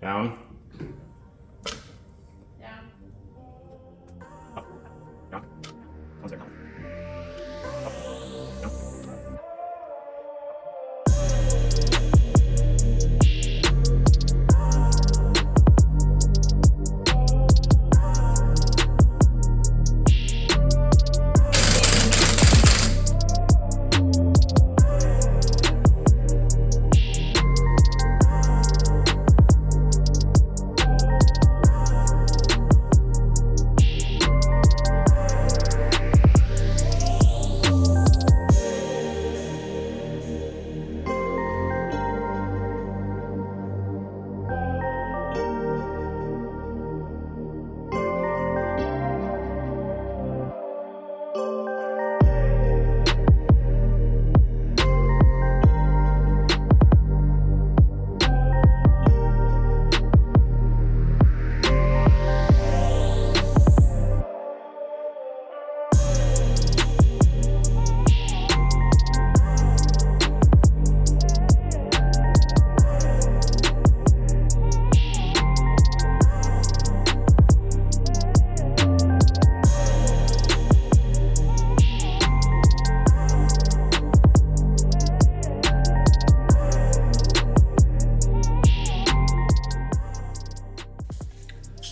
Down. Down. Up. Down. One second.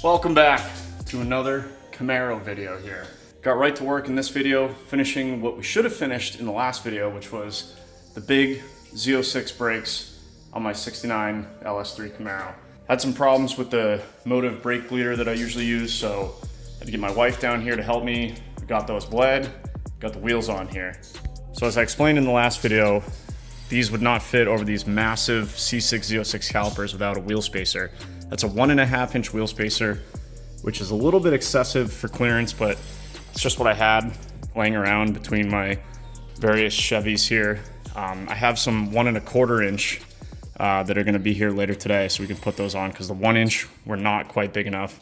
Welcome back to another Camaro video here. Got right to work in this video, finishing what we should have finished in the last video, which was the big Z06 brakes on my 69 LS3 Camaro. Had some problems with the motive brake bleeder that I usually use, so I had to get my wife down here to help me. We got those bled, got the wheels on here. So as I explained in the last video, these would not fit over these massive C6 Z06 calipers without a wheel spacer. That's a 1.5 inch wheel spacer, which is a little bit excessive for clearance, but it's just what I had laying around between my various Chevys here. I have some 1.25 inch that are gonna be here later today, so we can put those on, because the 1 inch were not quite big enough.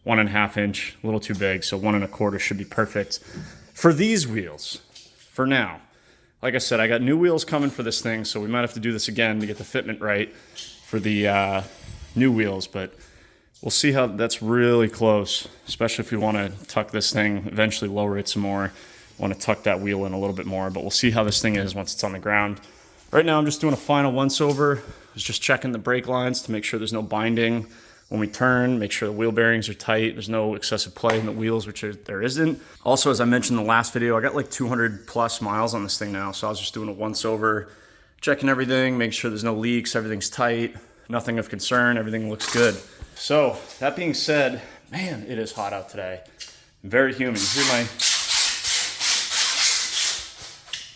1.5 inch, a little too big, so 1.25 should be perfect for these wheels, for now. Like I said, I got new wheels coming for this thing, so we might have to do this again to get the fitment right for the new wheels, but we'll see how that's really close, especially if we want to tuck this thing, eventually lower it some more. Want to tuck that wheel in a little bit more, but we'll see how this thing is once it's on the ground. Right now I'm just doing a final once over. I was just checking the brake lines to make sure there's no binding when we turn, make sure the wheel bearings are tight, there's no excessive play in the wheels, which there isn't. Also, as I mentioned in the last video, I got like 200 plus miles on this thing now, so I was just doing a once over, checking everything, making sure there's no leaks, everything's tight, nothing of concern, everything looks good. So, that being said, man, it is hot out today. Very humid. You hear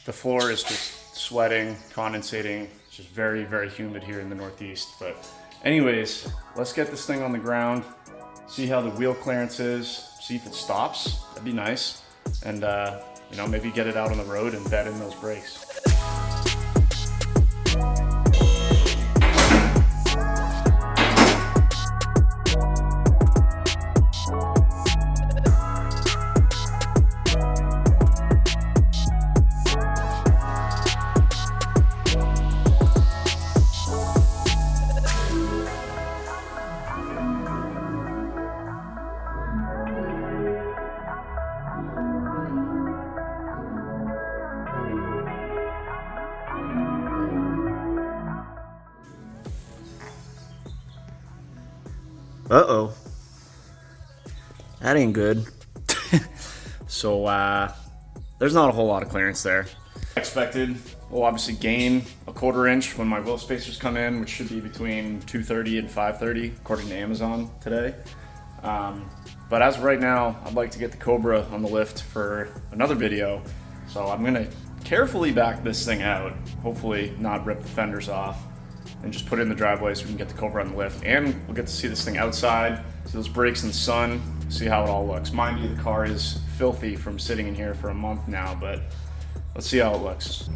the floor is just sweating, condensating. It's just very, very humid here in the Northeast. But anyways, let's get this thing on the ground, see how the wheel clearance is, see if it stops. That'd be nice. And, you know, maybe get it out on the road and bed in those brakes. Uh-oh. That ain't good. So, there's not a whole lot of clearance there. Expected, we'll obviously gain a 1/4 inch when my wheel spacers come in, which should be between 230 and 530, according to Amazon today. But as of right now, I'd like to get the Cobra on the lift for another video. So I'm gonna carefully back this thing out, hopefully not rip the fenders off, and just put it in the driveway so we can get the Cobra on the lift. And we'll get to see this thing outside, see those brakes in the sun, see how it all looks. Mind you, the car is filthy from sitting in here for a month now, but let's see how it looks.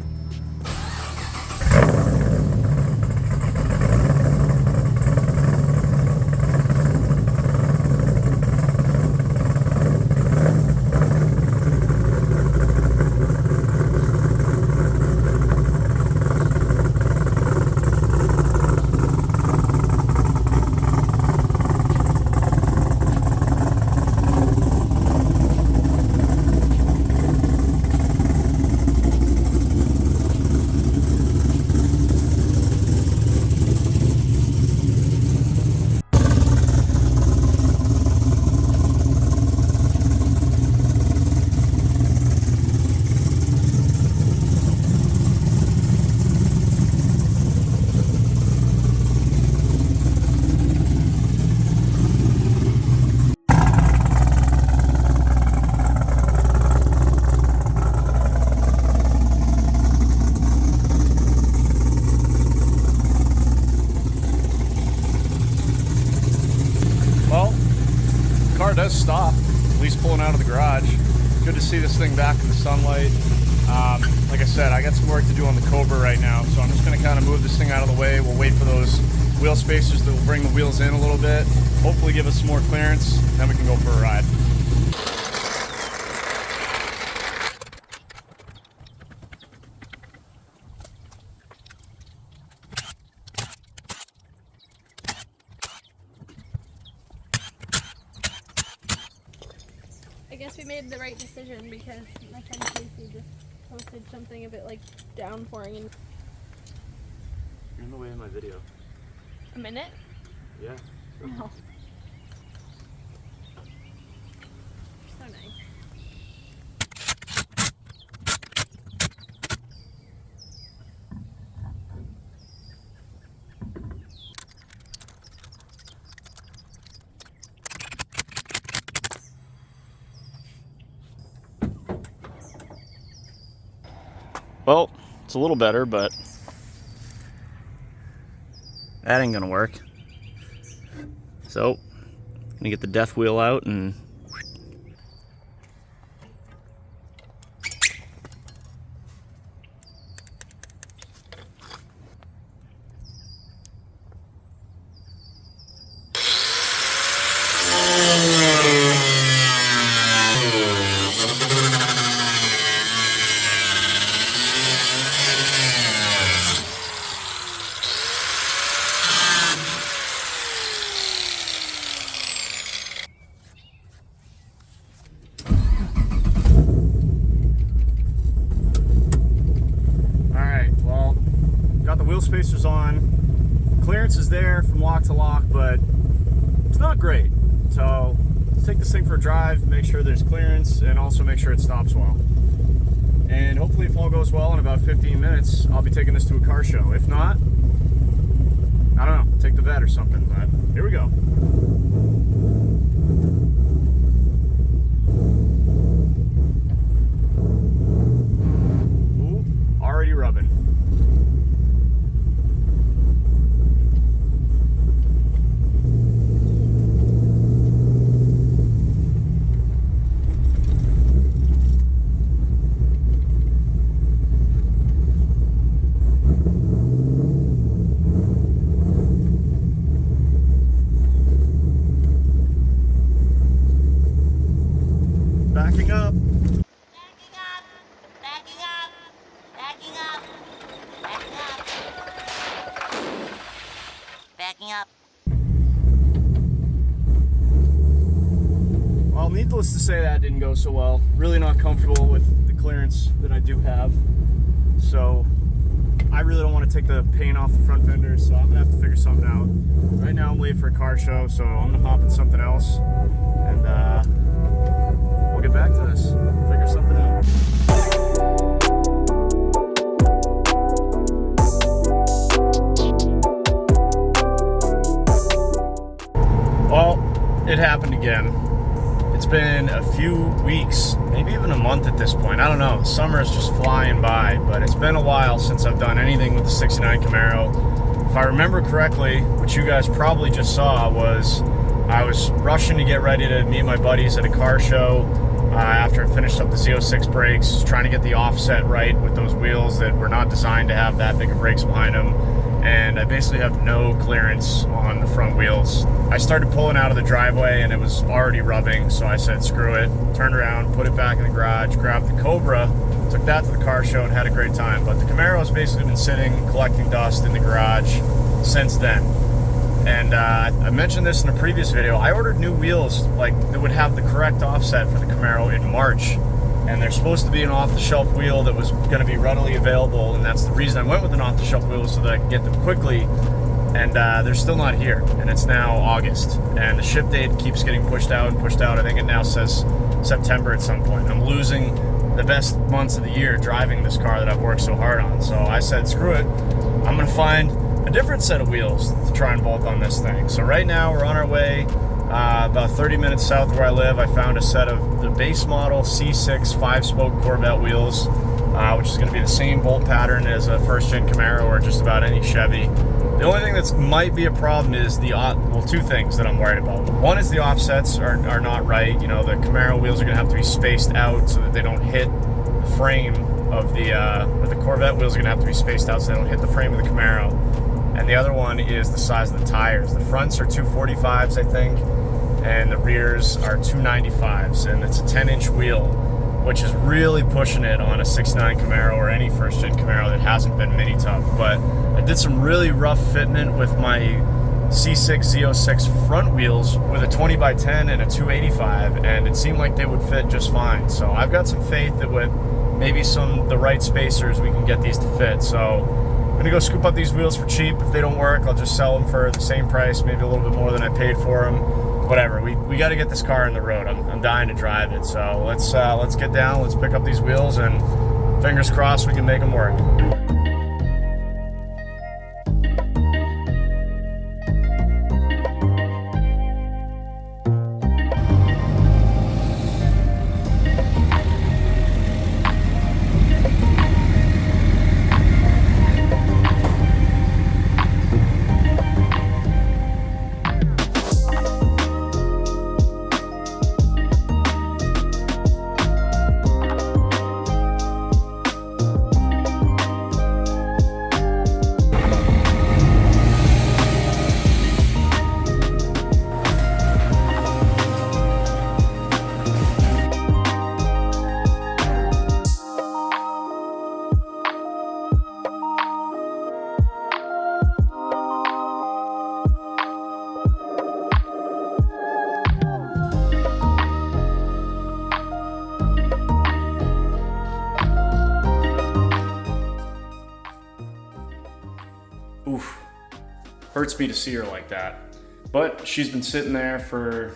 see this thing back in the sunlight. Like I said, I got some work to do on the Cobra right now, so I'm just going to kind of move this thing out of the way. We'll wait for those wheel spacers that will bring the wheels in a little bit, hopefully give us some more clearance, then we can go for a ride. I guess we made the right decision because my friend Casey just posted something of it like downpouring in. You're in the way of my video. A minute? Yeah. No. So nice. Well, it's a little better, but that ain't gonna work. So, gonna get the death wheel out and wheel spacers on. Clearance is there from lock to lock, but it's not great. So let's take this thing for a drive, make sure there's clearance, and also make sure it stops well. And hopefully if all goes well in about 15 minutes, I'll be taking this to a car show. If not, I don't know, take the vet or something, but here we go. Ooh, already rubbing. Backing up. Backing up. Backing up. Backing up. Backing up. Well, needless to say, that didn't go so well. Really not comfortable with the clearance that I do have. So I really don't want to take the paint off the front fenders, so I'm gonna have to figure something out. Right now I'm late for a car show, so I'm gonna hop in something else and we'll get back to this. Figure something out. Well, it happened again. It's been a few weeks, maybe even a month at this point. I don't know. Summer is just flying by, but it's been a while since I've done anything with the '69 Camaro. If I remember correctly, what you guys probably just saw was I was rushing to get ready to meet my buddies at a car show after I finished up the Z06 brakes, trying to get the offset right with those wheels that were not designed to have that big of brakes behind them. And I basically have no clearance on the front wheels. I started pulling out of the driveway and it was already rubbing, so I said screw it, turned around, put it back in the garage, grabbed the Cobra, took that to the car show and had a great time. But the Camaro has basically been sitting, collecting dust in the garage since then. And I mentioned this in a previous video, I ordered new wheels that would have the correct offset for the Camaro in March. And they're supposed to be an off-the-shelf wheel that was going to be readily available, and that's the reason I went with an off-the-shelf wheel, so that I could get them quickly. And they're still not here, and it's now August, and the ship date keeps getting pushed out and pushed out. I think it now says September at some point. I'm losing the best months of the year driving this car that I've worked so hard on. So I said, screw it, I'm going to find a different set of wheels to try and bolt on this thing. So right now we're on our way. About 30 minutes south of where I live, I found a set of the base model C6 5-spoke Corvette wheels. which is going to be the same bolt pattern as a first-gen Camaro or just about any Chevy. The only thing that might be a problem is well, two things that I'm worried about. One is the offsets are not right. You know, the Camaro wheels are going to have to be spaced out so that they don't hit the frame of the Corvette wheels are going to have to be spaced out so they don't hit the frame of the Camaro. And the other one is the size of the tires. The fronts are 245s, I think, and the rears are 295s, and it's a 10-inch wheel, which is really pushing it on a 6.9 Camaro or any first-gen Camaro that hasn't been mini tough. But I did some really rough fitment with my C6 Z06 front wheels with a 20x10 and a 285, and it seemed like they would fit just fine. So I've got some faith that with maybe the right spacers, we can get these to fit. So I'm gonna go scoop up these wheels for cheap. If they don't work, I'll just sell them for the same price, maybe a little bit more than I paid for them. Whatever, we got to get this car on the road. I'm dying to drive it. So let's get down, let's pick up these wheels, and fingers crossed we can make them work. Oof, hurts me to see her like that. But she's been sitting there for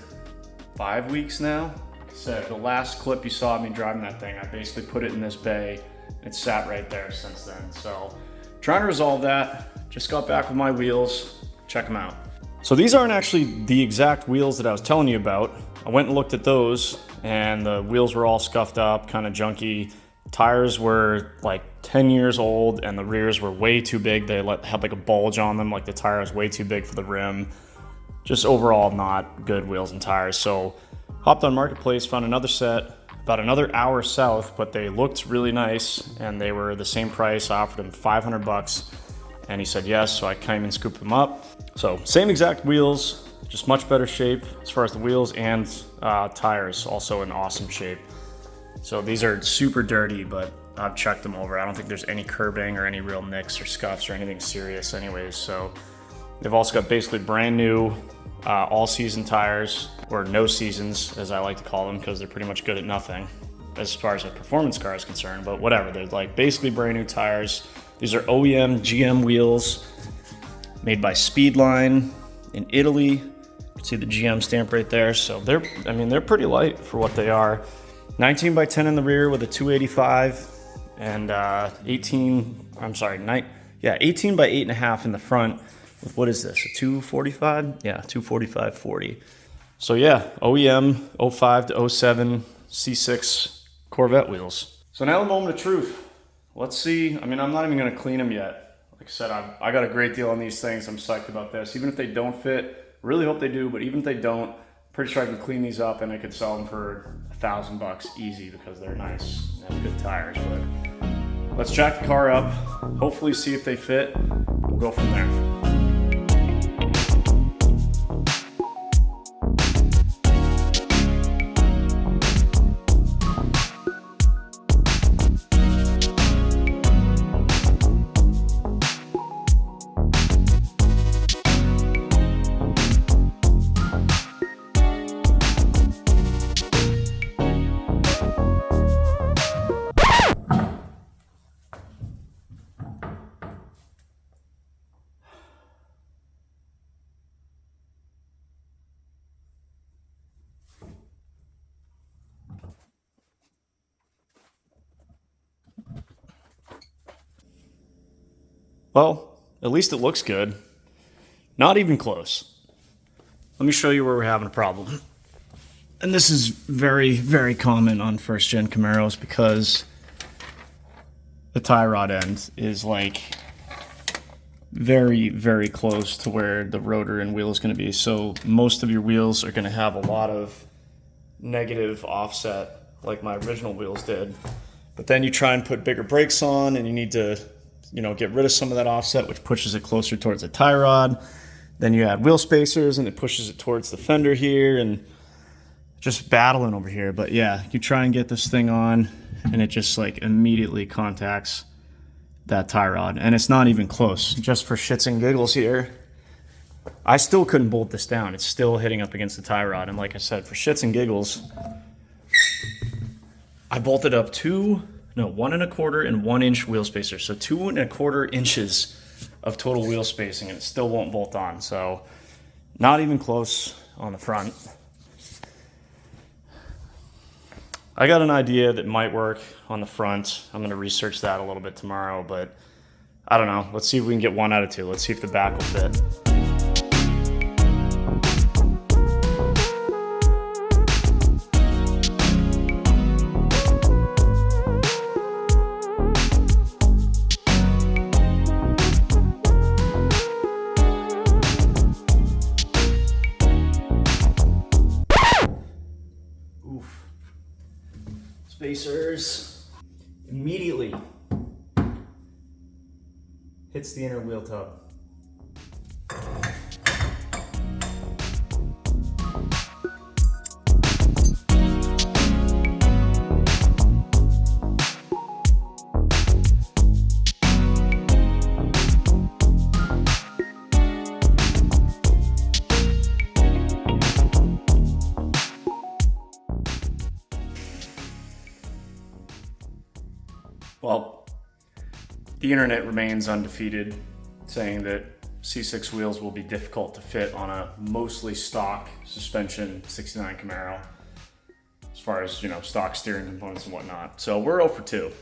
5 weeks now. Like I said, the last clip you saw of me driving that thing, I basically put it in this bay. It sat right there since then. So trying to resolve that. Just got back with my wheels. Check them out. So these aren't actually the exact wheels that I was telling you about. I went and looked at those, and the wheels were all scuffed up, kind of junky. Tires were like 10 years old, and the rears were way too big. They had like a bulge on them, like the tire was way too big for the rim. Just overall not good wheels and tires. So hopped on Marketplace, found another set about another hour south, but they looked really nice and they were the same price. I offered him 500 bucks and he said yes, so I came and scooped them up. So same exact wheels, just much better shape as far as the wheels, and tires also in awesome shape. So these are super dirty, but I've checked them over. I don't think there's any curbing or any real nicks or scuffs or anything serious anyways. So they've also got basically brand new all-season tires, or no seasons as I like to call them, because they're pretty much good at nothing as far as a performance car is concerned, but whatever. They're like basically brand new tires. These are OEM GM wheels made by Speedline in Italy. You can see the GM stamp right there. So they're pretty light for what they are. 19 by 10 in the rear with a 285 and 18 by 8.5 in the front with, what is this, a 245? Yeah, 245/40. So yeah, OEM 05 to 07 C6 Corvette wheels. So now the moment of truth. Let's see. I mean, I'm not even gonna clean them yet. Like I said, I got a great deal on these things. I'm psyched about this. Even if they don't fit, really hope they do, but even if they don't, pretty sure I can clean these up and I could sell them for $1,000 easy because they're nice and have good tires. But let's jack the car up, hopefully see if they fit. We'll go from there. Well, at least it looks good. Not even close. Let me show you where we're having a problem. And this is very, very common on first-gen Camaros because the tie rod end is like very, very close to where the rotor and wheel is going to be. So most of your wheels are going to have a lot of negative offset like my original wheels did. But then you try and put bigger brakes on and you need to, you know, get rid of some of that offset, which pushes it closer towards the tie rod. Then you add wheel spacers and it pushes it towards the fender here, and just battling over here. But yeah, you try and get this thing on and it just like immediately contacts that tie rod, and it's not even close. Just for shits and giggles here, I still couldn't bolt this down. It's still hitting up against the tie rod, and like I said, for shits and giggles, I bolted up 1 1/4 and 1 inch wheel spacer, so 2 1/4 inches of total wheel spacing, and it still won't bolt on. So not even close on the front. I got an idea that might work on the front. I'm going to research that a little bit tomorrow, but I don't know. Let's see if we can get 1 out of 2. Let's see if the back will fit. Spacers immediately hits the inner wheel tub. Well, the internet remains undefeated, saying that C6 wheels will be difficult to fit on a mostly stock suspension 69 Camaro, as far as, you know, stock steering components and whatnot. So we're 0 for 2,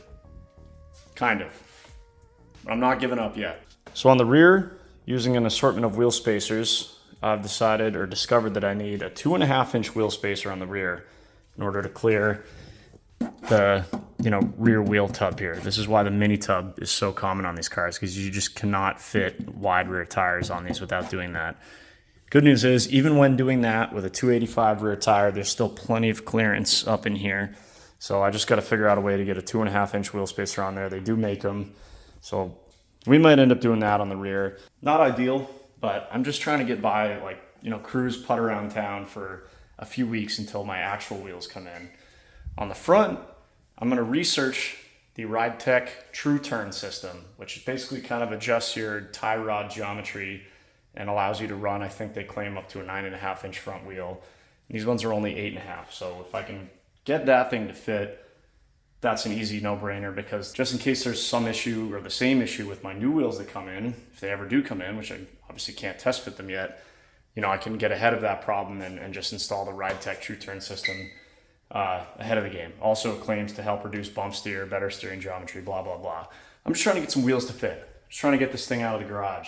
kind of. But I'm not giving up yet. So on the rear, using an assortment of wheel spacers, I've decided or discovered that I need a 2.5 inch wheel spacer on the rear in order to clear the, you know, rear wheel tub here. This is why the mini tub is so common on these cars, because you just cannot fit wide rear tires on these without doing that. Good news is, even when doing that with a 285 rear tire, there's still plenty of clearance up in here. So I just got to figure out a way to get a 2.5 inch wheel spacer on there. They do make them, so we might end up doing that on the rear. Not ideal, but I'm just trying to get by, like, you know, cruise, putt around town for a few weeks until my actual wheels come in. On the front, I'm going to research the RideTech True Turn system, which basically kind of adjusts your tie rod geometry and allows you to run, I think they claim, up to a 9.5 inch front wheel. And these ones are only 8.5. So if I can get that thing to fit, that's an easy no-brainer, because just in case there's some issue or the same issue with my new wheels that come in, if they ever do come in, which I obviously can't test fit them yet, you know, I can get ahead of that problem and just install the RideTech True Turn system ahead of the game. Also, it claims to help reduce bump steer, better steering geometry, blah, blah, blah. I'm just trying to get some wheels to fit. Just trying to get this thing out of the garage.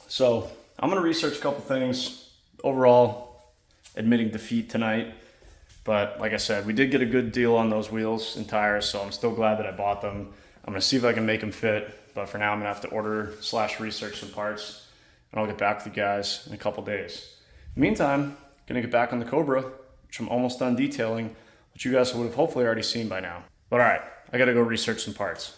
So I'm going to research a couple things. Overall, admitting defeat tonight. But like I said, we did get a good deal on those wheels and tires, so I'm still glad that I bought them. I'm going to see if I can make them fit. But for now, I'm going to have to order/research some parts. And I'll get back with you guys in a couple days. In the meantime, I'm going to get back on the Cobra, which I'm almost done detailing, which you guys would have hopefully already seen by now. But all right, I gotta go research some parts.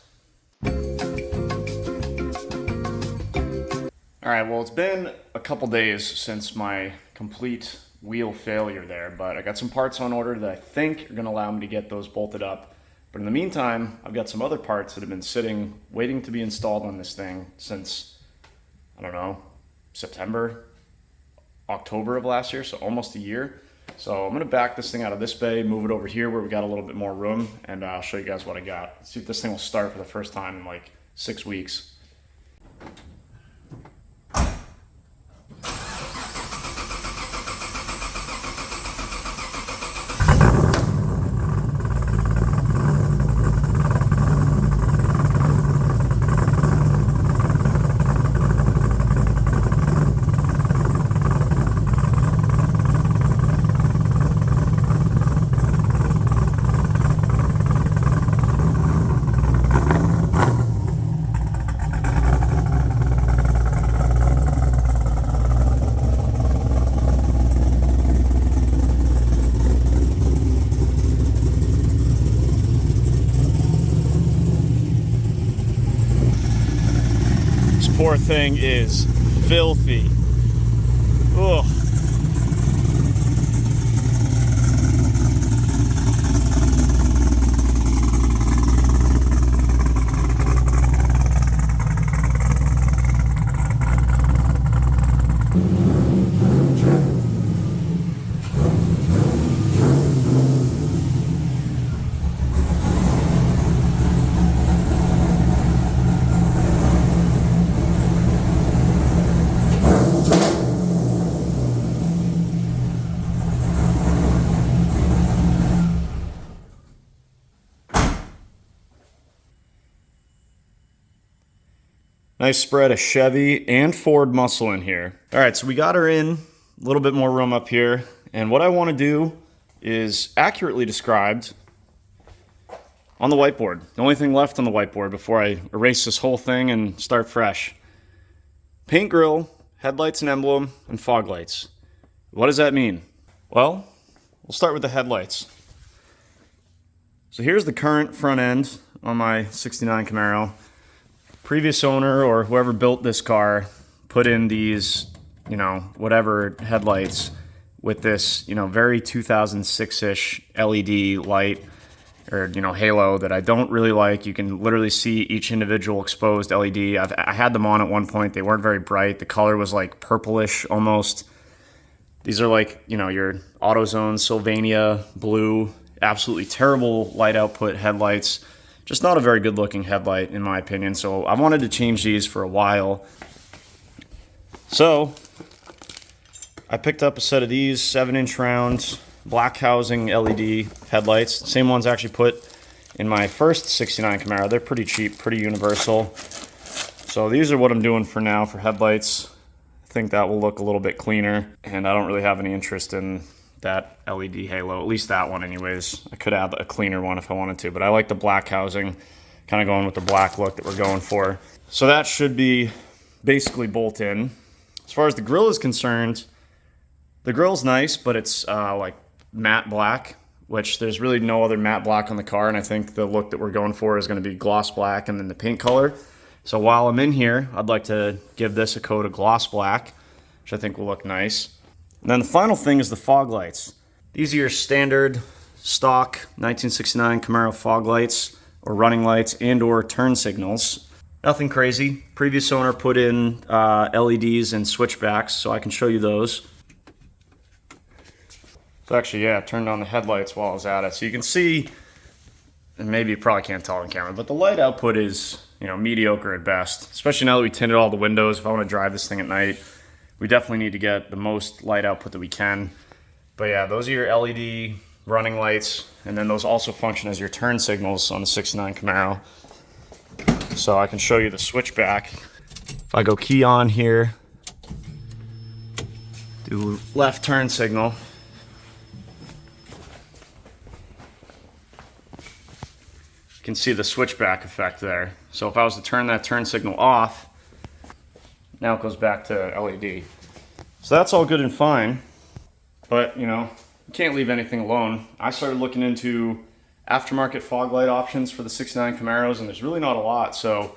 All right, well, it's been a couple days since my complete wheel failure there, but I got some parts on order that I think are gonna allow me to get those bolted up. But in the meantime, I've got some other parts that have been sitting, waiting to be installed on this thing since, I don't know, September, October of last year, so almost a year. So I'm going to back this thing out of this bay, move it over here where we got a little bit more room, and I'll show you guys what I got. Let's see if this thing will start for the first time in like 6 weeks. This poor thing is filthy. Ugh. Nice spread of Chevy and Ford muscle in here. All right, so we got her in, a little bit more room up here. And what I want to do is accurately described on the whiteboard. The only thing left on the whiteboard before I erase this whole thing and start fresh. Paint grill, headlights and emblem, and fog lights. What does that mean? Well, we'll start with the headlights. So here's the current front end on my 69 Camaro. Previous owner or whoever built this car put in these, whatever headlights with this, very 2006-ish LED light or, halo that I don't really like. You can literally see each individual exposed LED. I had them on at one point. They weren't very bright. The color was like purplish almost. These are like, your AutoZone Sylvania blue, absolutely terrible light output headlights. Just not a very good looking headlight in my opinion, so I wanted to change these for a while. So I picked up a set of these 7-inch round black housing LED headlights. Same ones I actually put in my first 69 Camaro. They're pretty cheap, pretty universal. So these are what I'm doing for now for headlights. I think that will look a little bit cleaner, and I don't really have any interest in that LED halo, at least that one anyways. I could add a cleaner one if I wanted to, but I like the black housing, kind of going with the black look that we're going for. So that should be basically bolt in. As far as the grill is concerned, the grill's nice, but it's like matte black, which there's really no other matte black on the car, and I think the look that we're going for is going to be gloss black and then the paint color. So while I'm in here, I'd like to give this a coat of gloss black, which I think will look nice. And then the final thing is the fog lights. These are your standard stock 1969 Camaro fog lights or running lights and or turn signals. Nothing crazy. Previous owner put in LEDs and switchbacks, so I can show you those. So actually, yeah, I turned on the headlights while I was at it. So you can see, and maybe you probably can't tell on camera, but the light output is, mediocre at best. Especially now that we tinted all the windows. If I want to drive this thing at night, we definitely need to get the most light output that we can. But yeah, those are your LED running lights, and then those also function as your turn signals on the 69 Camaro. So I can show you the switchback. If I go key on here, do left turn signal. You can see the switchback effect there. So if I was to turn that turn signal off, now it goes back to LED. So that's all good and fine, but you can't leave anything alone. I started looking into aftermarket fog light options for the 69 Camaros, and there's really not a lot, so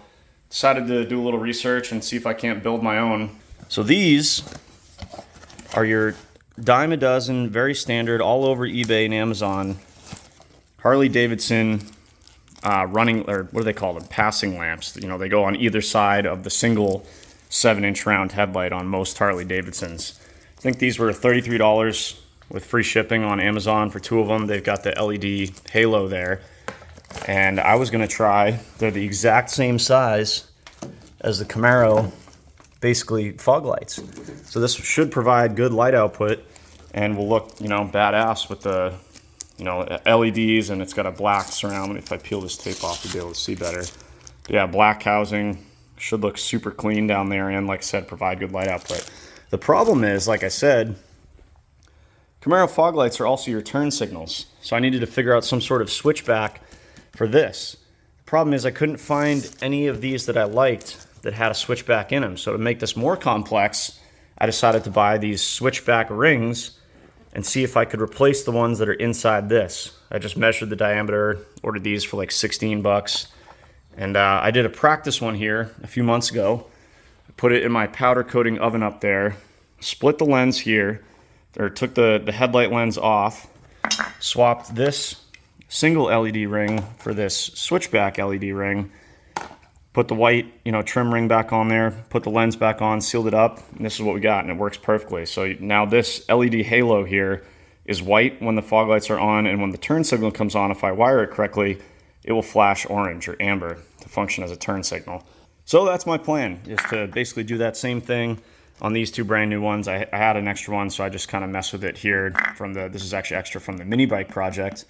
decided to do a little research and see if I can't build my own. So these are your dime a dozen, very standard, all over eBay and Amazon, Harley Davidson running, or what do they call them, passing lamps. They go on either side of the single 7-inch round headlight on most Harley Davidsons. I think these were $33 with free shipping on Amazon for 2 of them. They've got the LED halo there, and I was gonna try, they're the exact same size as the Camaro, basically fog lights. So this should provide good light output and will look, badass with the, LEDs, and it's got a black surround. If I peel this tape off, you'll be able to see better. But yeah, black housing. Should look super clean down there, and like I said, provide good light output. The problem is, like I said, Camaro fog lights are also your turn signals. So I needed to figure out some sort of switchback for this. The problem is I couldn't find any of these that I liked that had a switchback in them. So to make this more complex, I decided to buy these switchback rings and see if I could replace the ones that are inside this. I just measured the diameter, ordered these for like 16 bucks. And I did a practice one here a few months ago put it in my powder coating oven up there, split the lens here, or took the headlight lens off, swapped this single LED ring for this switchback LED ring, put the white, trim ring back on there, put the lens back on, sealed it up, and this is what we got, and it works perfectly. So now this LED halo here is white when the fog lights are on, and when the turn signal comes on, if I wire it correctly, it will flash orange or amber to function as a turn signal. So that's my plan, is to basically do that same thing on these two brand new ones. I had an extra one, so I just kind of messed with it here this is actually extra from the mini bike project.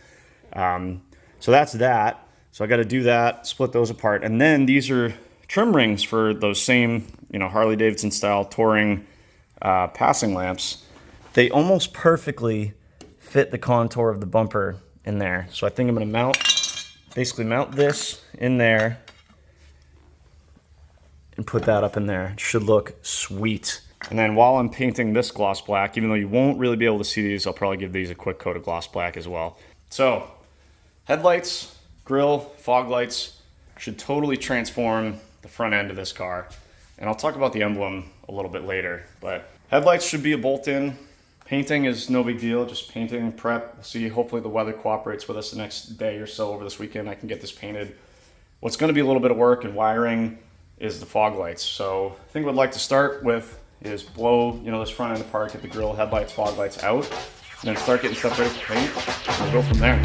So that's that. So I got to do that, split those apart. And then these are trim rings for those same, Harley Davidson style touring passing lamps. They almost perfectly fit the contour of the bumper in there. So I think I'm going to basically mount this in there and put that up in there. It should look sweet. And then while I'm painting this gloss black, even though you won't really be able to see these, I'll probably give these a quick coat of gloss black as well. So headlights, grille, fog lights should totally transform the front end of this car. And I'll talk about the emblem a little bit later, but headlights should be a bolt-in. Painting is no big deal, just painting, prep. We'll see, hopefully the weather cooperates with us the next day or so over this weekend. I can get this painted. What's gonna be a little bit of work and wiring is the fog lights. So I think what I'd like to start with is blow, this front end apart, get the grille, headlights, fog lights out, and then start getting stuff ready for paint. We'll go from there.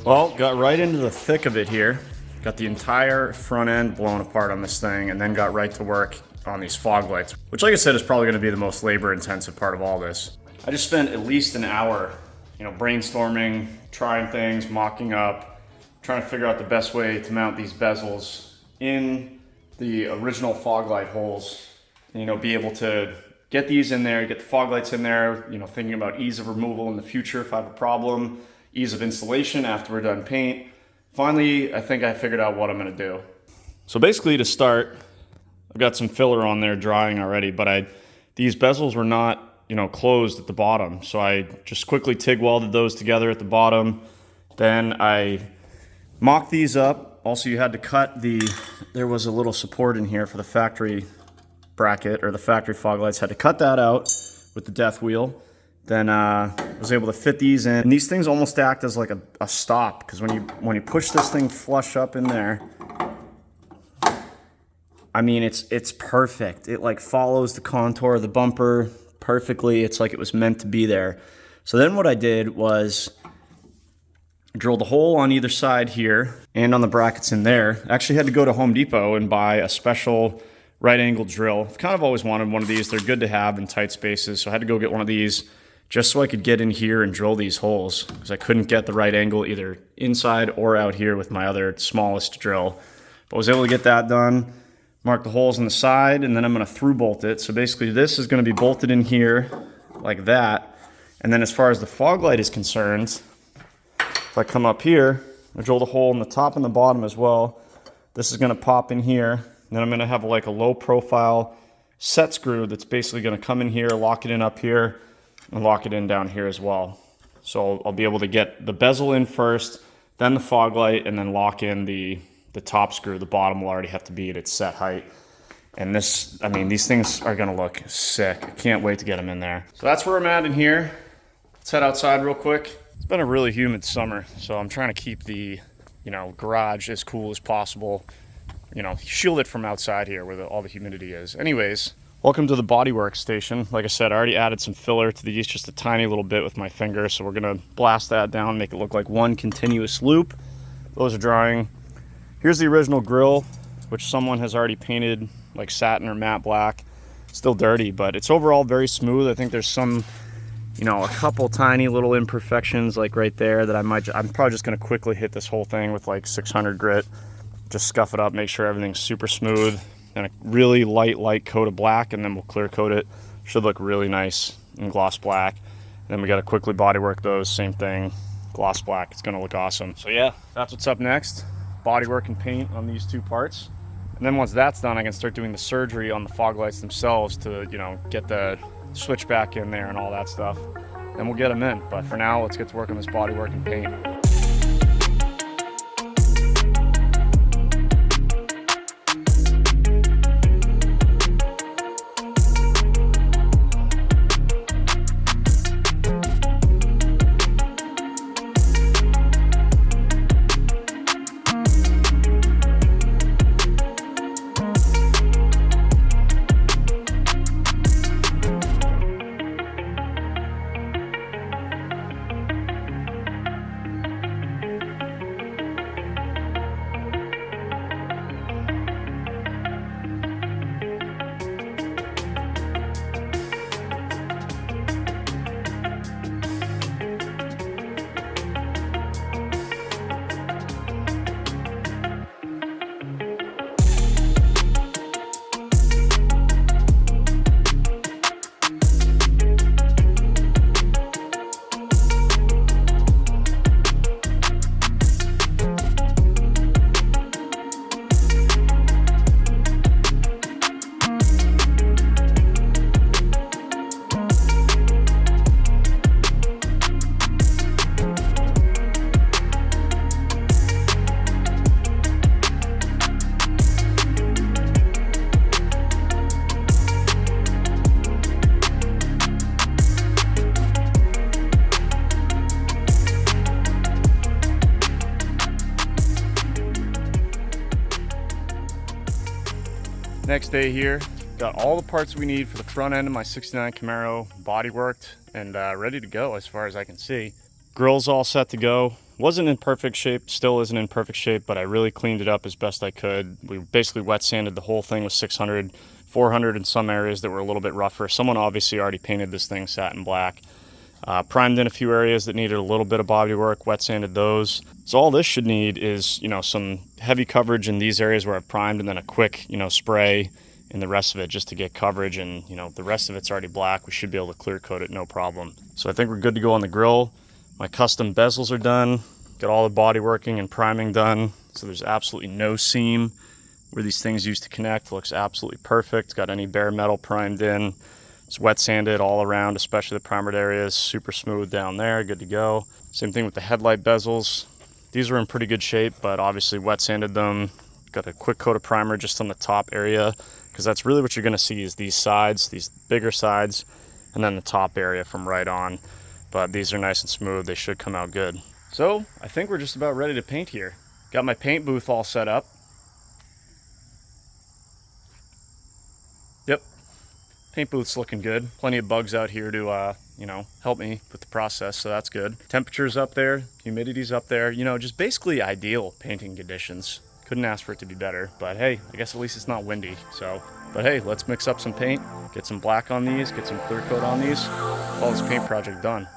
Well, got right into the thick of it here. Got the entire front end blown apart on this thing, and then got right to work on these fog lights, which, like I said, is probably going to be the most labor intensive part of all this. I just spent at least an hour, brainstorming, trying things, mocking up, trying to figure out the best way to mount these bezels in the original fog light holes, and, be able to get these in there, get the fog lights in there, thinking about ease of removal in the future if I have a problem, ease of installation after we're done paint. Finally, I think I figured out what I'm gonna do. So basically, to start, I've got some filler on there drying already, but these bezels were not, closed at the bottom. So I just quickly TIG welded those together at the bottom. Then I mocked these up. Also, you had to cut there was a little support in here for the factory bracket, or the factory fog lights. Had to cut that out with the death wheel. Then was able to fit these in. And these things almost act as like a stop, because when you push this thing flush up in there, I mean, it's perfect. It like follows the contour of the bumper perfectly. It's like it was meant to be there. So then what I did was drilled a hole on either side here and on the brackets in there. Actually had to go to Home Depot and buy a special right angle drill. I've kind of always wanted one of these. They're good to have in tight spaces. So I had to go get one of these just so I could get in here and drill these holes, because I couldn't get the right angle either inside or out here with my other smallest drill. But I was able to get that done. Mark the holes on the side, and then I'm going to through bolt it. So basically this is going to be bolted in here like that. And then as far as the fog light is concerned, if I come up here, I drilled a hole in the top and the bottom as well. This is going to pop in here. And then I'm going to have like a low profile set screw that's basically going to come in here, lock it in up here, and lock it in down here as well. So I'll be able to get the bezel in first, then the fog light, and then lock in the top screw. The bottom will already have to be at its set height. And this, I mean, these things are gonna look sick. I can't wait to get them in there. So that's where I'm at in here. Let's head outside real quick. It's been a really humid summer, so I'm trying to keep the, garage as cool as possible. Shield it from outside here where all the humidity is. Anyways, welcome to the bodywork station. Like I said, I already added some filler to these, just a tiny little bit with my finger. So we're gonna blast that down, make it look like one continuous loop. Those are drying. Here's the original grill, which someone has already painted like satin or matte black. Still dirty, but it's overall very smooth. I think there's some, a couple tiny little imperfections like right there that I'm probably just gonna quickly hit this whole thing with like 600 grit. Just scuff it up, make sure everything's super smooth. And a really light coat of black, and then we'll clear coat it. Should look really nice in gloss black. And then we gotta quickly bodywork those, same thing, gloss black. It's gonna look awesome. So yeah, that's what's up next. Bodywork and paint on these two parts. And then once that's done, I can start doing the surgery on the fog lights themselves to, get the switch back in there and all that stuff. Then we'll get them in. But for now, let's get to work on this bodywork and paint. Next day here, got all the parts we need for the front end of my 69 Camaro body worked and ready to go as far as I can see. Grill's all set to go. Wasn't in perfect shape, still isn't in perfect shape, but I really cleaned it up as best I could. We basically wet sanded the whole thing with 600, 400 in some areas that were a little bit rougher. Someone obviously already painted this thing satin black. Primed in a few areas that needed a little bit of body work, wet sanded those. So all this should need is, some heavy coverage in these areas where I've primed, and then a quick, spray in the rest of it just to get coverage. And, the rest of it's already black. We should be able to clear coat it, no problem. So I think we're good to go on the grill. My custom bezels are done. Got all the body working and priming done. So there's absolutely no seam where these things used to connect. Looks absolutely perfect. Got any bare metal primed in. It's wet sanded all around, especially the primered areas. Super smooth down there, good to go. Same thing with the headlight bezels. These are in pretty good shape, but obviously wet sanded them. Got a quick coat of primer just on the top area, because that's really what you're gonna see is these sides, these bigger sides, and then the top area from right on. but these are nice and smooth. They should come out good. So I think we're just about ready to paint here. Got my paint booth all set up. Yep, paint booth's looking good. Plenty of bugs out here to, help me with the process, so that's good. Temperature's up there, humidity's up there, just basically ideal painting conditions. Couldn't ask for it to be better, but hey, I guess at least it's not windy, so. But hey, let's mix up some paint, get some black on these, get some clear coat on these, call this paint project done.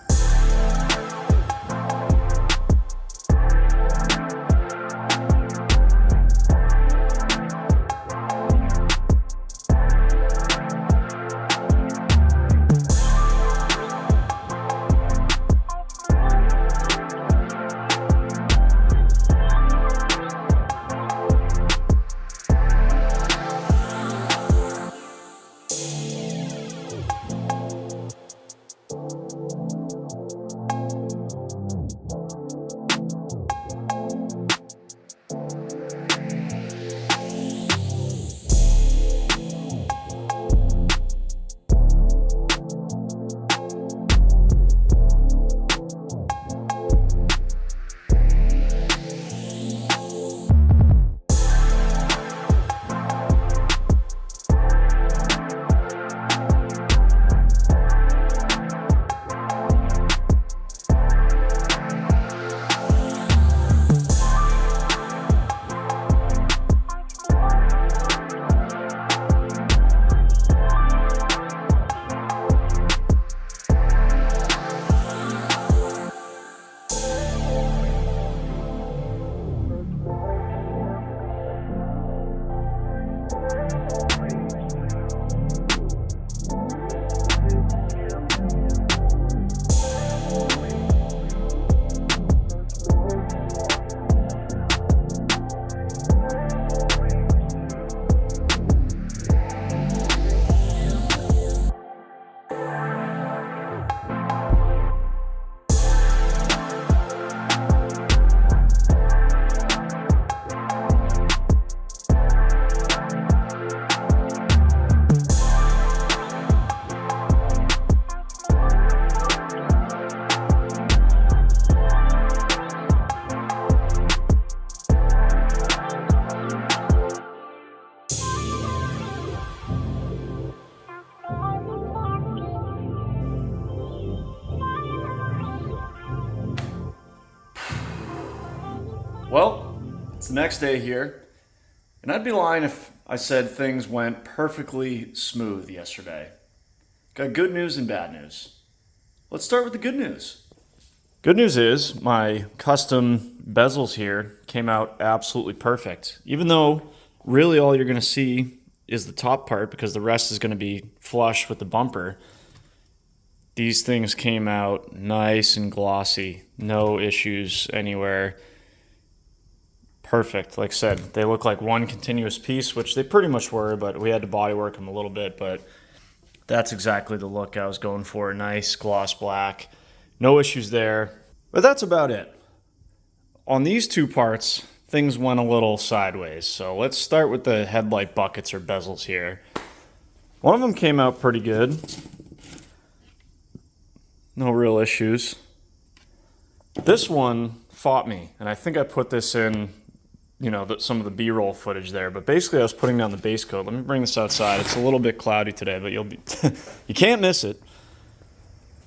Well, it's the next day here, and I'd be lying if I said things went perfectly smooth yesterday. Got good news and bad news. Let's start with the good news. Good news is my custom bezels here came out absolutely perfect. Even though really all you're gonna see is the top part because the rest is gonna be flush with the bumper. These things came out nice and glossy, no issues anywhere. Perfect. Like I said, they look like one continuous piece, which they pretty much were, but we had to bodywork them a little bit, but that's exactly the look I was going for. Nice gloss black. No issues there. But that's about it. On these two parts, things went a little sideways. So let's start with the headlight buckets or bezels here. One of them came out pretty good. No real issues. This one fought me, and I think I put this in some of the B-roll footage there, but basically I was putting down the base coat. Let me bring this outside. It's a little bit cloudy today, but you can't miss it.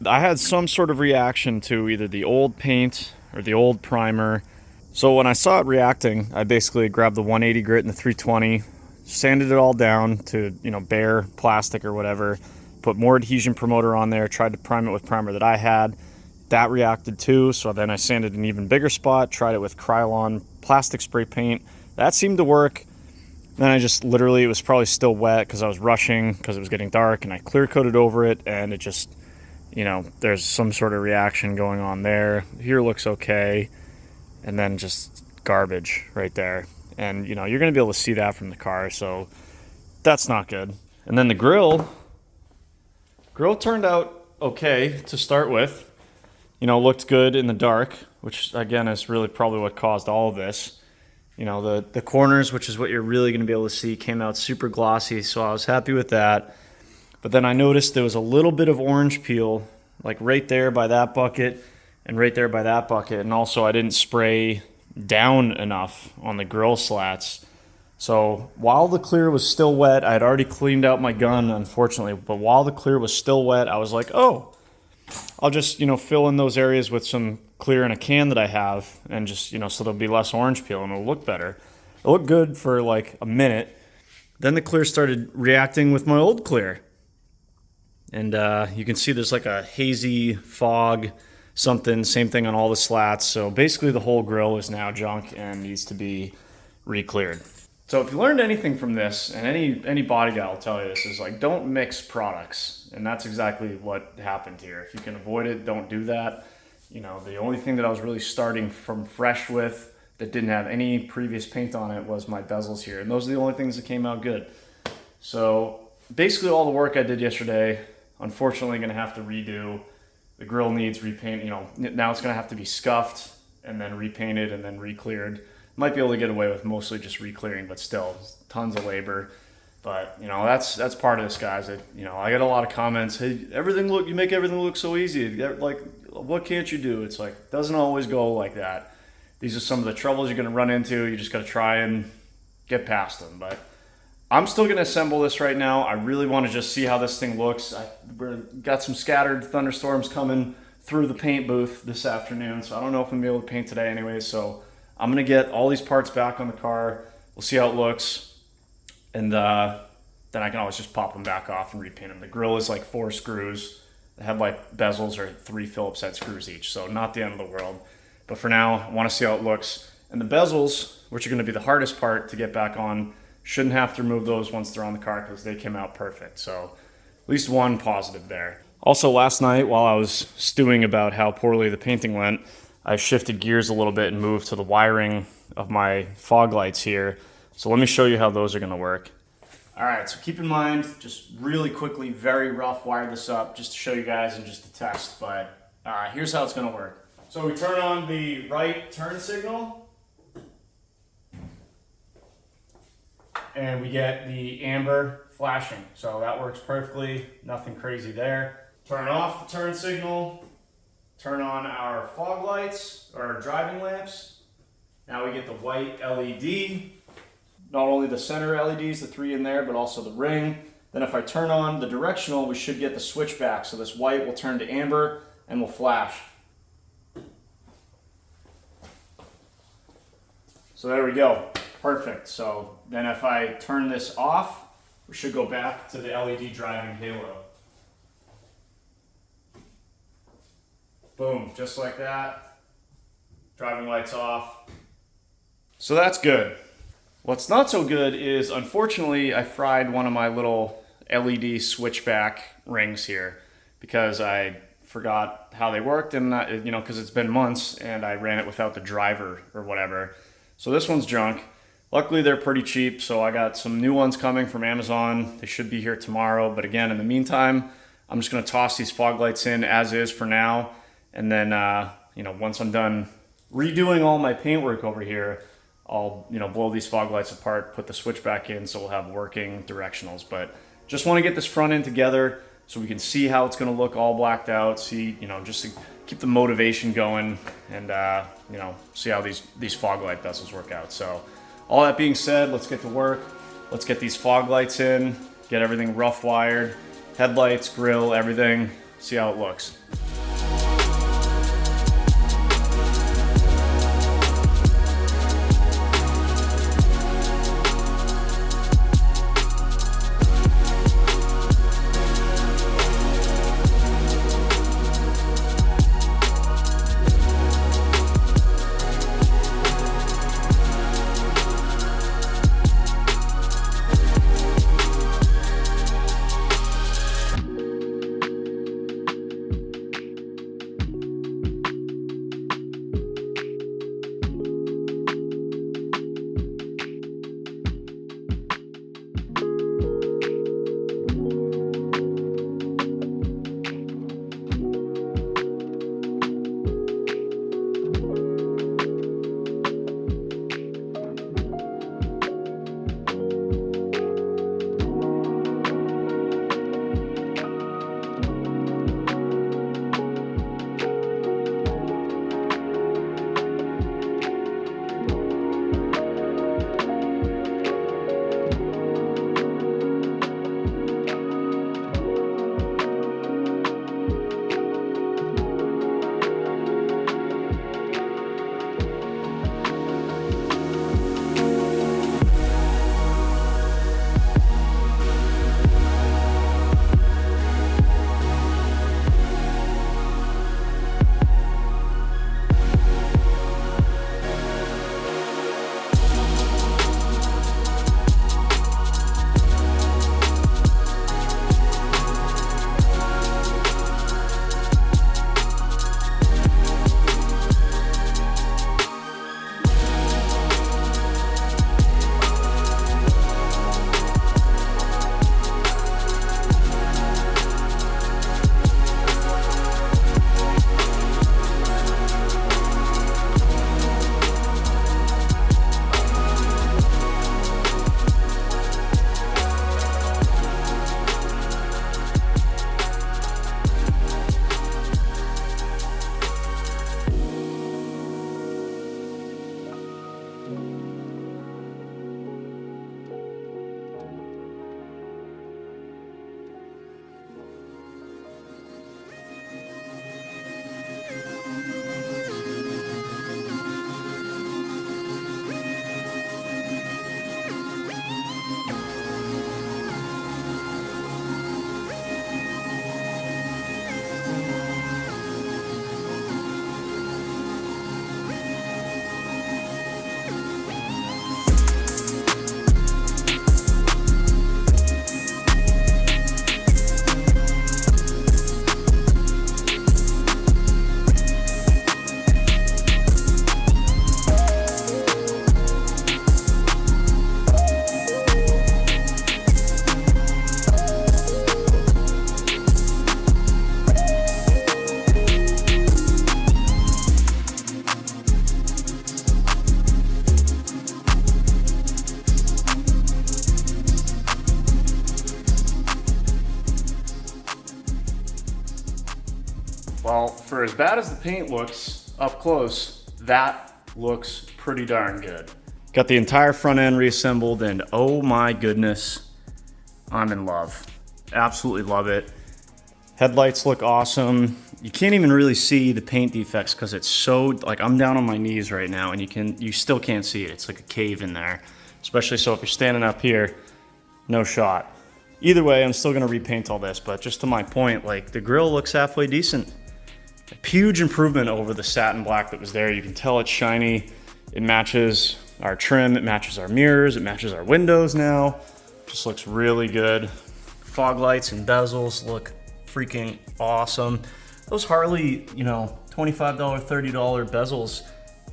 I had some sort of reaction to either the old paint or the old primer. So when I saw it reacting, I basically grabbed the 180 grit and the 320, sanded it all down to, bare plastic or whatever, put more adhesion promoter on there, tried to prime it with primer that I had. That reacted too, so then I sanded an even bigger spot, tried it with Krylon plastic spray paint. That seemed to work. Then I just literally, it was probably still wet because I was rushing because it was getting dark, and I clear coated over it, and it just, there's some sort of reaction going on there. Here looks okay, and then just garbage right there. And, you're going to be able to see that from the car, so that's not good. And then the grill turned out okay to start with. Looked good in the dark, which again is really probably what caused all of this. The corners, which is what you're really going to be able to see, came out super glossy, so I was happy with that. But then I noticed there was a little bit of orange peel like right there by that bucket and right there by that bucket. And also I didn't spray down enough on the grill slats. So while the clear was still wet, I had already cleaned out my gun, unfortunately, but while the clear was still wet, I was like, oh, I'll just, fill in those areas with some clear in a can that I have, and just, so there'll be less orange peel and it'll look better. It looked good for like a minute. Then the clear started reacting with my old clear. And you can see there's like a hazy fog, something, same thing on all the slats. So basically the whole grill is now junk and needs to be re-cleared. So if you learned anything from this, and any body guy will tell you this, is like, don't mix products. And that's exactly what happened here. If you can avoid it, don't do that. The only thing that I was really starting from fresh with that didn't have any previous paint on it was my bezels here. And those are the only things that came out good. So basically all the work I did yesterday, unfortunately gonna have to redo. The grill needs repaint, now it's gonna have to be scuffed and then repainted and then re-cleared. Might be able to get away with mostly just re-clearing, but still tons of labor. But that's part of this, guys. I get a lot of comments. Hey, you make everything look so easy. Like, what can't you do? It's like, doesn't always go like that. These are some of the troubles you're gonna run into. You just gotta try and get past them. But I'm still gonna assemble this right now. I really want to just see how this thing looks. We've got some scattered thunderstorms coming through the paint booth this afternoon, so I don't know if I'm gonna be able to paint today anyway. So I'm gonna get all these parts back on the car. We'll see how it looks, and then I can always just pop them back off and repaint them. The grill is like 4 screws. The headlight bezels are 3 Phillips head screws each, so not the end of the world. But for now, I want to see how it looks. And the bezels, which are going to be the hardest part to get back on, shouldn't have to remove those once they're on the car because they came out perfect. So at least one positive there. Also, last night while I was stewing about how poorly the painting went, I shifted gears a little bit and moved to the wiring of my fog lights here. So let me show you how those are going to work. All right, so keep in mind, just really quickly, very rough, wire this up just to show you guys and just to test. But here's how it's going to work. So we turn on the right turn signal, and we get the amber flashing. So that works perfectly, nothing crazy there. Turn off the turn signal, turn on our fog lights, or our driving lamps. Now we get the white LED, not only the center LEDs, the 3 in there, but also the ring. Then if I turn on the directional, we should get the switch back. So this white will turn to amber and will flash. So there we go, perfect. So then if I turn this off, we should go back to the LED driving halo. Boom, just like that. Driving lights off. So that's good. What's not so good is, unfortunately, I fried one of my little LED switchback rings here because I forgot how they worked, and because it's been months and I ran it without the driver or whatever. So this one's junk. Luckily, they're pretty cheap, so I got some new ones coming from Amazon. They should be here tomorrow, but again, in the meantime, I'm just gonna toss these fog lights in as is for now, and then once I'm done redoing all my paintwork over here, I'll blow these fog lights apart, put the switch back in, so we'll have working directionals. But just want to get this front end together so we can see how it's going to look all blacked out. See, just to keep the motivation going, and see how these fog light bezels work out. So all that being said, let's get to work. Let's get these fog lights in, get everything rough wired, headlights, grill, everything. See how it looks. as bad as the paint looks up close, that looks pretty darn good. Got the entire front end reassembled, and oh my goodness, I'm in love. Absolutely love it. Headlights look awesome. You can't even really see the paint defects because it's so, like, I'm down on my knees right now and you still can't see it. It's like a cave in there, especially so if you're standing up here, no shot. Either way, I'm still gonna repaint all this, but just to my point, like, the grille looks halfway decent. A huge improvement over the satin black that was there. You can tell it's shiny. It matches our trim, it matches our mirrors, it matches our windows now. Just looks really good. Fog lights and bezels look freaking awesome. Those Harley, you know, $25, $30 bezels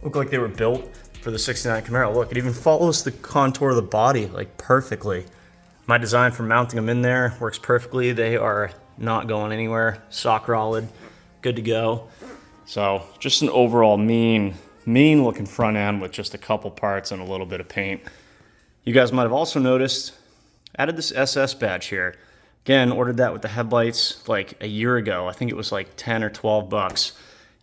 look like they were built for the '69 Camaro. Look, it even follows the contour of the body like perfectly. My design for mounting them in there works perfectly. They are not going anywhere. Sock rolled, good to go. So just an overall mean looking front end with just a couple parts and a little bit of paint. You guys might have also noticed, added this SS badge here. Again, ordered that with the headlights like a year ago. I think it was like 10 or 12 bucks.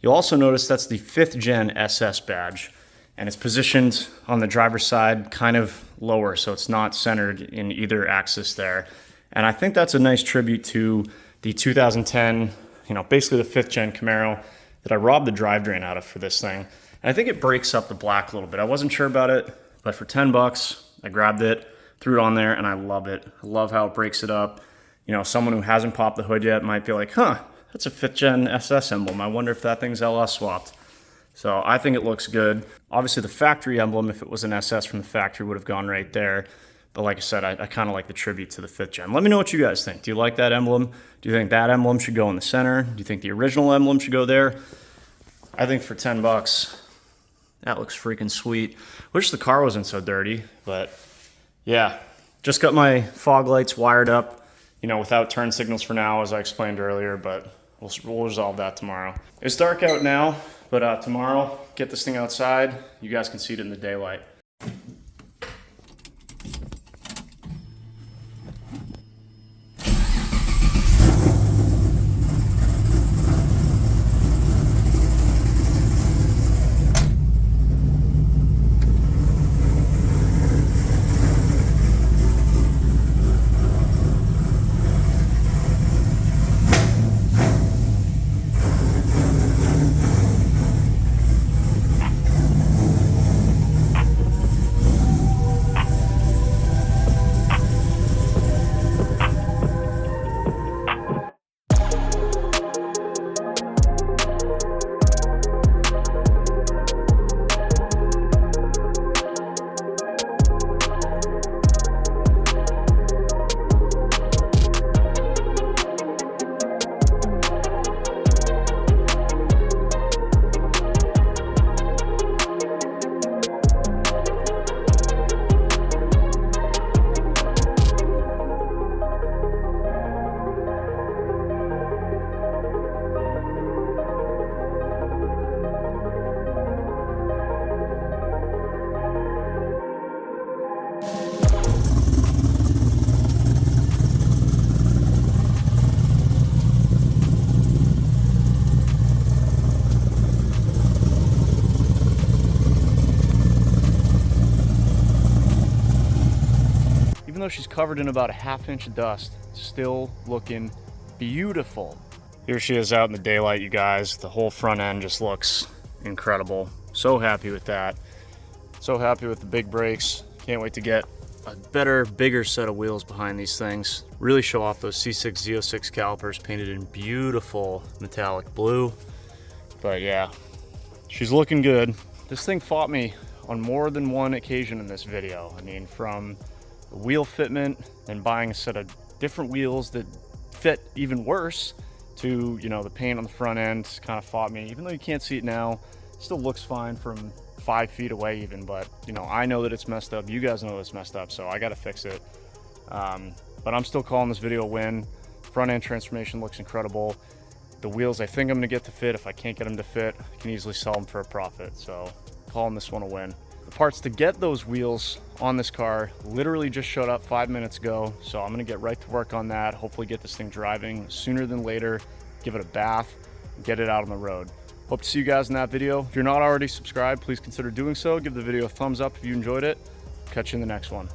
You'll also notice that's the 5th gen SS badge, and it's positioned on the driver's side kind of lower, so it's not centered in either axis there. And I think that's a nice tribute to the 2010, you know, basically the 5th gen Camaro that I robbed the drive drain out of for this thing. And I think it breaks up the black a little bit. I wasn't sure about it, but for 10 bucks, I grabbed it, threw it on there, and I love it. I love how it breaks it up. You know, someone who hasn't popped the hood yet might be like, huh, that's a 5th gen SS emblem. I wonder if that thing's LS swapped. So I think it looks good. Obviously the factory emblem, if it was an SS from the factory, would have gone right there. But like I said, I kind of like the tribute to the 5th gen. Let me know what you guys think. Do you like that emblem? Do you think that emblem should go in the center? Do you think the original emblem should go there? I think for 10 bucks, that looks freaking sweet. Wish the car wasn't so dirty, but yeah. Just got my fog lights wired up, you know, without turn signals for now, as I explained earlier, but we'll resolve that tomorrow. It's dark out now, but tomorrow, get this thing outside. You guys can see it in the daylight. Even though she's covered in about a ½ inch of dust, still looking beautiful. Here she is out in the daylight, you guys. The whole front end just looks incredible. So happy with that. So happy with the big brakes. Can't wait to get a better, bigger set of wheels behind these things. Really show off those C6 Z06 calipers painted in beautiful metallic blue. But yeah, she's looking good. This thing fought me on more than one occasion in this video. I mean, from the wheel fitment and buying a set of different wheels that fit even worse to, you know, the paint on the front end kind of fought me. Even though you can't see it now, it still looks fine from 5 feet away even, but you know, I know that it's messed up. You guys know it's messed up, so I got to fix it. But I'm still calling this video a win. Front end transformation looks incredible. The wheels I think I'm gonna get to fit. If I can't get them to fit, I can easily sell them for a profit. So calling this one a win. The parts to get those wheels on this car literally just showed up 5 minutes ago. So I'm gonna get right to work on that. Hopefully get this thing driving sooner than later, give it a bath, and get it out on the road. Hope to see you guys in that video. If you're not already subscribed, please consider doing so. Give the video a thumbs up if you enjoyed it. Catch you in the next one.